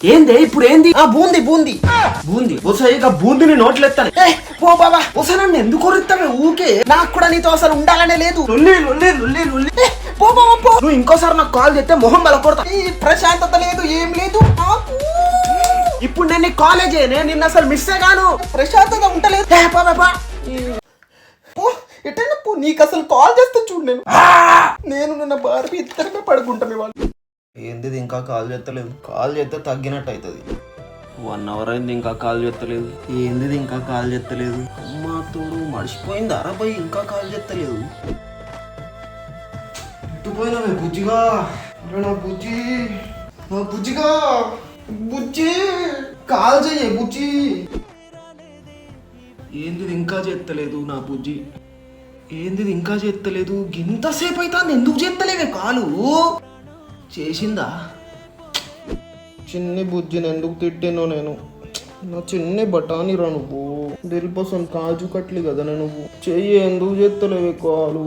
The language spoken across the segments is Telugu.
ఏంది ఇప్పుడు ఏంది? బూంది బూంది బూంది ఇక బూందిని నోట్లెత్తాను. ఓ బాబా నన్ను ఎందుకు కొరుతావే ఊకే? నాకు కూడా నీతో అసలు ఉండాలనే లేదు. నువ్వు ఇంకోసారి నాకు కాల్ చేస్తే మొహం బలకొడతా. ప్రశాంతత లేదు, ఏం లేదు నాకు. ఇప్పుడు నేను నీ కాలేజే, నేను నిన్న అసలు మిస్ గాను. ప్రశాంతత ఉంటలేదు. ఎటైనా పో, నీకు అసలు కాల్ చేస్తే చూడు. నేను నిన్న బార్బీ ఇద్దరమే పడుకుంటాను వాళ్ళు. ఏంది ఇంకా కాల్ చేస్తలేదు? కాల్ చేస్తే తగ్గినట్టు అవుతుంది. 1 అవర్ అయింది ఇంకా కాల్ చేస్తలేదు. ఏంది ఇంకా కాల్ చేస్తలేదు? అమ్మా తోడు మర్చిపోయింది అరబై, ఇంకా కాల్ చేస్తలేదు. ఎటు పోయినావే బుజ్జిగా? నా బుజ్జి, నా బుజ్జిగా, బుజ్జి కాల్ చెయ్యి బుజ్జి. ఏంది ఇంకా చేస్తలేదు నా బుజ్జి? ఏంది ఇంకా చేస్తలేదు? ఇంతసేపు అవుతుంది, ఎందుకు చేస్తలేవే కాలు? చేసిందా? చిన్ని బుజ్జిని ఎందుకు తిట్టానో నేను. నా చిన్ని బఠానీరా నువ్వు. దిల్పసం కాజు కట్లి కదా నువ్వు. చెయ్యి, ఎందుకు చేస్తలేవే కాలు?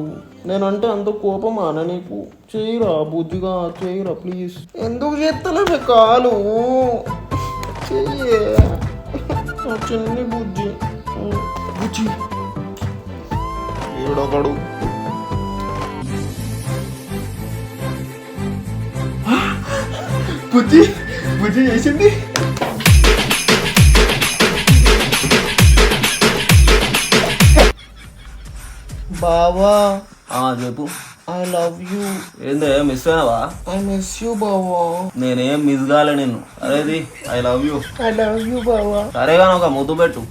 నేనంటే అంత కోపమానా నీకు? చెయ్యిరా బుజ్జిగా, చెయ్యిరా ప్లీజ్. ఎందుకు చేస్తలేవే కాలు? చెయ్యే నా చిన్ని బుజ్జి. బుజ్జి ఏడొకడు. బుజ్జి బుజ్జి చేసింది. బావా చెప్పు. I love you. ఏందో మిస్ అయినావా? ఐ మిస్ యూ బావా. నేనేం మిస్ కాలే నిన్ను. అరేది I love you. I love you బావా. సరేగా ఒక ముద్దు పెట్టు.